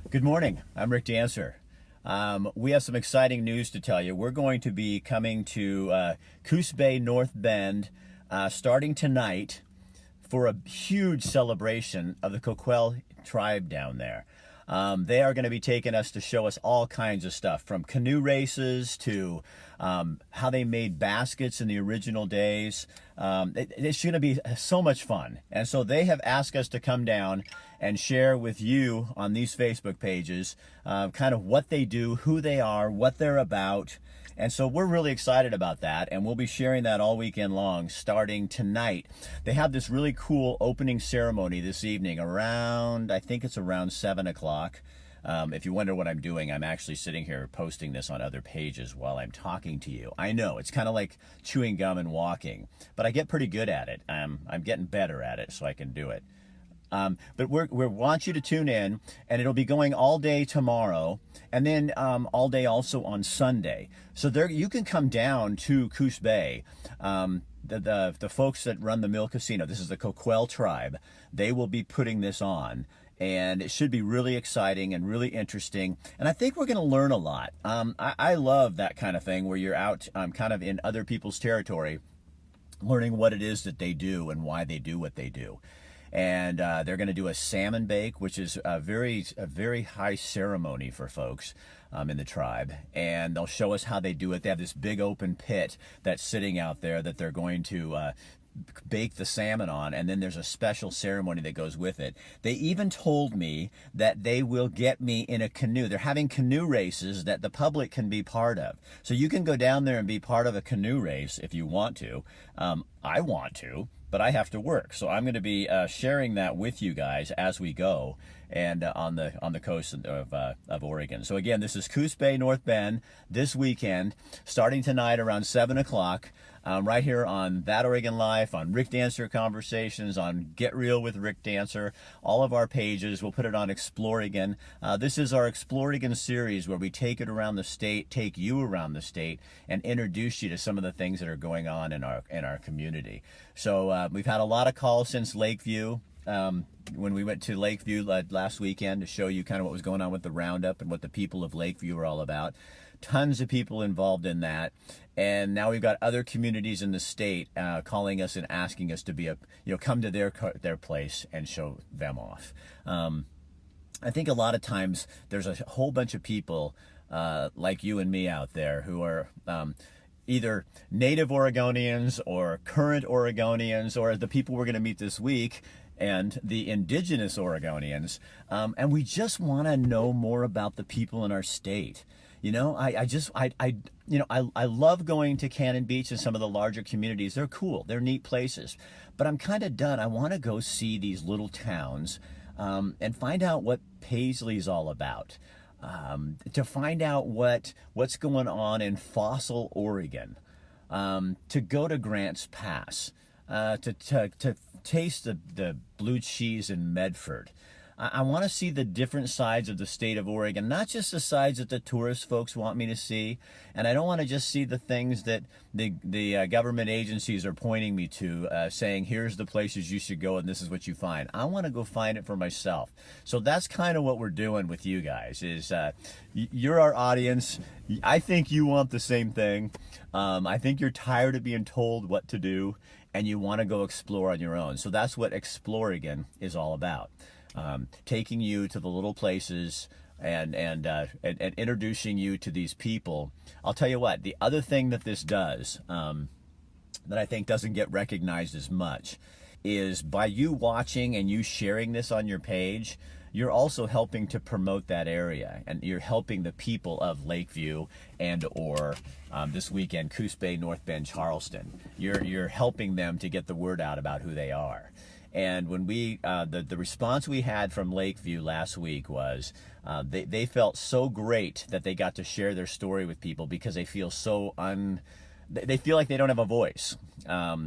Good morning. I'm Rick Dancer. We have some exciting news to tell you. We're going to be coming to Coos Bay, North Bend, starting tonight for a huge celebration of the Coquel tribe down there. They are going to be taking us to show us all kinds of stuff, from canoe races to how they made baskets in the original days. It's going to be so much fun. And so they have asked us to come down and share with you on these Facebook pages kind of what they do, who they are, what they're about. And so we're really excited about that, and we'll be sharing that all weekend long, starting tonight. They have this really cool opening ceremony this evening around, I think it's around 7 o'clock. If you wonder what I'm doing, I'm actually sitting here posting this on other pages while I'm talking to you. I know, it's kind of like chewing gum and walking, but I get pretty good at it. I'm getting better at it, so I can do it. But we want you to tune in, and it'll be going all day tomorrow, and then all day also on Sunday. So there you can come down to Coos Bay. The folks that run the Mill Casino, this is the Coquel tribe, they will be putting this on. And it should be really exciting and really interesting. And I think we're going to learn a lot. I love that kind of thing where you're out kind of in other people's territory, learning what it is that they do and why they do what they do. And they're going to do a salmon bake, which is a very high ceremony for folks in the tribe. And they'll show us how they do it. They have this big open pit that's sitting out there that they're going to bake the salmon on, and then there's a special ceremony that goes with it. They even told me that they will get me in a canoe. They're having canoe races that the public can be part of. So you can go down there and be part of a canoe race if you want to. I want to, but I have to work. So I'm going to be sharing that with you guys as we go, and on the coast of Oregon. So again, this is Coos Bay, North Bend, this weekend, starting tonight around 7 o'clock. Right here on That Oregon Life, on Rick Dancer Conversations, on Get Real with Rick Dancer, all of our pages. We'll put it on Explore Oregon. This is our Explore Oregon series where we take it around the state, take you around the state, and introduce you to some of the things that are going on in our community. So we've had a lot of calls since Lakeview. When we went to Lakeview last weekend to show you kind of what was going on with the roundup and what the people of Lakeview are all about. Tons of people involved in that. And now we've got other communities in the state calling us and asking us to come to their place and show them off. I think a lot of times there's a whole bunch of people like you and me out there who are either native Oregonians or current Oregonians, or the people we're going to meet this week, and the indigenous Oregonians, and we just want to know more about the people in our state. You know, I love going to Cannon Beach and some of the larger communities. They're cool. They're neat places. But I'm kind of done. I want to go see these little towns and find out what Paisley's all about. To find out what's going on in Fossil, Oregon. To go to Grants Pass. To taste the blue cheese in Medford. I want to see the different sides of the state of Oregon, not just the sides that the tourist folks want me to see. And I don't want to just see the things that the government agencies are pointing me to, saying, here's the places you should go and this is what you find. I want to go find it for myself. So that's kind of what we're doing with you guys, is you're our audience. I think you want the same thing. I think you're tired of being told what to do, and you want to go explore on your own. So that's what Explore Oregon is all about. Taking you to the little places and introducing you to these people. I'll tell you what, the other thing that this does that I think doesn't get recognized as much is by you watching and you sharing this on your page, you're also helping to promote that area, and you're helping the people of Lakeview or this weekend Coos Bay, North Bend, Charleston. You're helping them to get the word out about who they are. And when the response we had from Lakeview last week was they felt so great that they got to share their story with people, because they feel so they feel like they don't have a voice.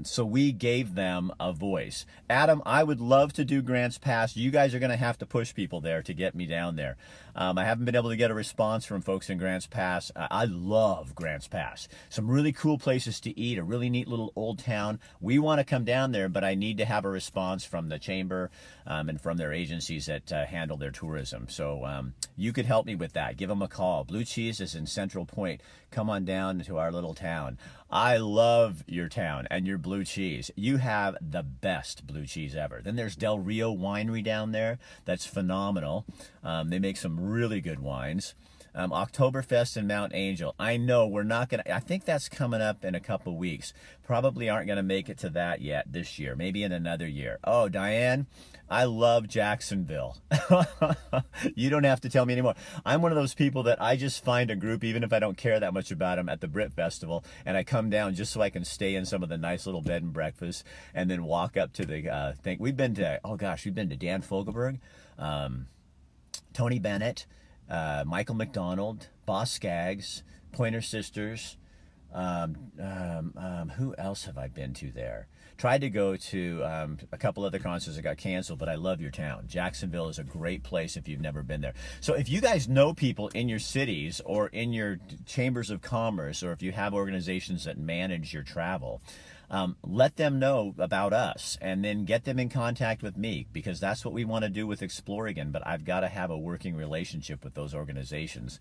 So we gave them a voice. Adam, I would love to do Grants Pass. You guys are going to have to push people there to get me down there. I haven't been able to get a response from folks in Grants Pass. I love Grants Pass. Some really cool places to eat, a really neat little old town. We want to come down there, but I need to have a response from the chamber and from their agencies that handle their tourism. So you could help me with that. Give them a call. Blue Cheese is in Central Point. Come on down to our little town. I love your town and your blue cheese. You have the best blue cheese ever. Then there's Del Rio Winery down there. That's phenomenal. They make some really good wines. Oktoberfest in Mount Angel. I know we're not going to, I think that's coming up in a couple weeks. Probably aren't going to make it to that yet this year, maybe in another year. Oh, Diane, I love Jacksonville. You don't have to tell me anymore. I'm one of those people that I just find a group, even if I don't care that much about them, at the Brit Festival, and I come down just so I can stay in some of the nice little bed and breakfasts and then walk up to the thing. We've been to, oh gosh, we've been to Dan Fogelberg, Tony Bennett, Michael McDonald, Boss Skaggs, Pointer Sisters. Who else have I been to there? Tried to go to a couple other concerts that got canceled, but I love your town. Jacksonville is a great place if you've never been there. So if you guys know people in your cities or in your chambers of commerce, or if you have organizations that manage your travel, let them know about us and then get them in contact with me, because that's what we want to do with Exploregon. But I've got to have a working relationship with those organizations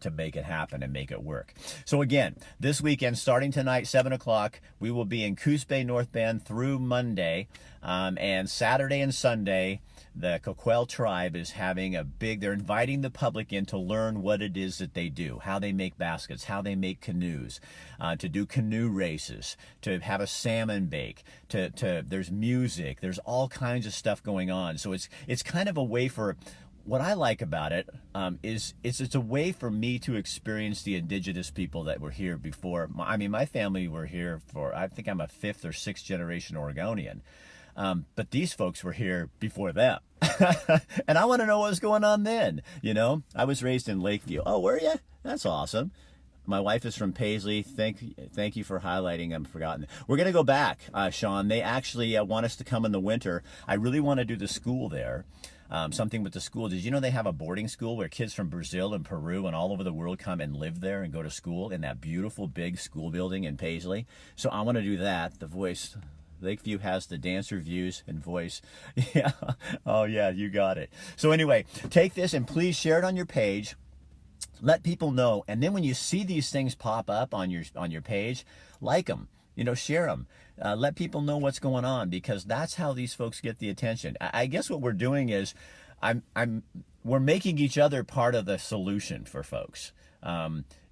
to make it happen and make it work. So again, this weekend, starting tonight, 7 o'clock, we will be in Coos Bay, North Bend through Monday. And Saturday and Sunday, the Coquel tribe is having they're inviting the public in to learn what it is that they do, how they make baskets, how they make canoes, to do canoe races, to have a salmon bake, there's music, there's all kinds of stuff going on. So it's kind of a way for, what I like about it is it's a way for me to experience the indigenous people that were here before. I mean, my family were here for, I think I'm a 5th or 6th generation Oregonian. But these folks were here before them. And I want to know what was going on then. You know, I was raised in Lakeview. Oh, were you? That's awesome. My wife is from Paisley. Thank you for highlighting. I'm forgotten. We're going to go back, Sean. They actually want us to come in the winter. I really want to do the school there. Something with the school. Did you know they have a boarding school where kids from Brazil and Peru and all over the world come and live there and go to school in that beautiful big school building in Paisley? So I want to do that. The voice, Lakeview has the dancer views and voice. Yeah. Oh yeah, you got it. So anyway, take this and please share it on your page. Let people know. And then when you see these things pop up on your page, like them. You know, share them. Let people know what's going on, because that's how these folks get the attention. I guess what we're doing is we're making each other part of the solution for folks.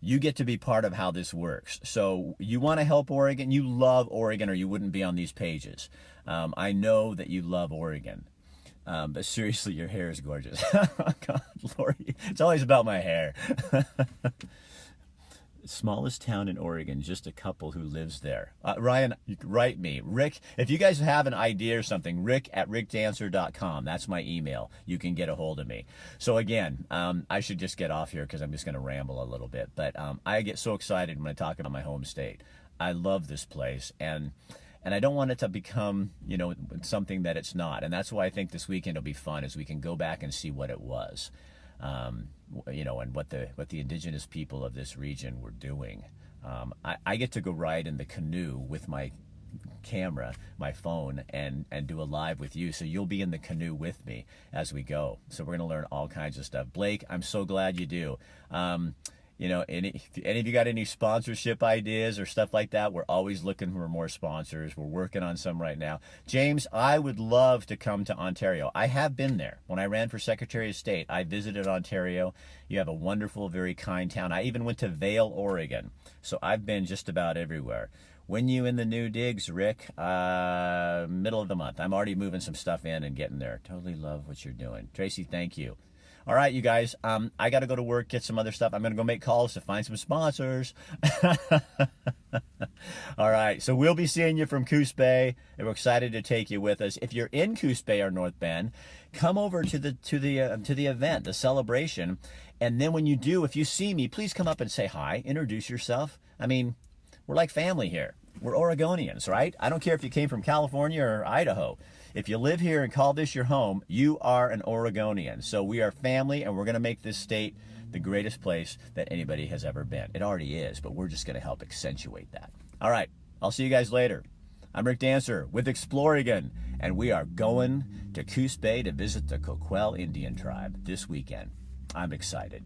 You get to be part of how this works. So you want to help Oregon. You love Oregon, or you wouldn't be on these pages. I know that you love Oregon. But seriously, your hair is gorgeous. God, Lord, it's always about my hair. Smallest town in Oregon, just a couple who lives there. Ryan, write me. Rick, if you guys have an idea or something, rick@rickdancer.com. That's my email. You can get a hold of me. So again, I should just get off here because I'm just going to ramble a little bit. But I get so excited when I talk about my home state. I love this place, and I don't want it to become, you know, something that it's not. And that's why I think this weekend will be fun, is we can go back and see what it was. You know, and what the indigenous people of this region were doing. I get to go ride in the canoe with my camera, my phone, and do a live with you. So you'll be in the canoe with me as we go. So we're going to learn all kinds of stuff. Blake, I'm so glad you do. You know, if any of you got any sponsorship ideas or stuff like that, we're always looking for more sponsors. We're working on some right now. James, I would love to come to Ontario. I have been there. When I ran for Secretary of State, I visited Ontario. You have a wonderful, very kind town. I even went to Vail, Oregon. So I've been just about everywhere. When you in the new digs, Rick? Middle of the month. I'm already moving some stuff in and getting there. Totally love what you're doing. Tracy, thank you. All right, you guys, I got to go to work, get some other stuff. I'm going to go make calls to find some sponsors. All right, so we'll be seeing you from Coos Bay, and we're excited to take you with us. If you're in Coos Bay or North Bend, come over to the event, the celebration, and then when you do, if you see me, please come up and say hi, introduce yourself. I mean, We're like family here. We're Oregonians, right? I don't care if you came from California or Idaho. If you live here and call this your home, you are an Oregonian. So we are family, and we're going to make this state the greatest place that anybody has ever been. It already is, but we're just going to help accentuate that. All right, I'll see you guys later. I'm Rick Dancer with Exploregon, and we are going to Coos Bay to visit the Coquel Indian tribe this weekend. I'm excited.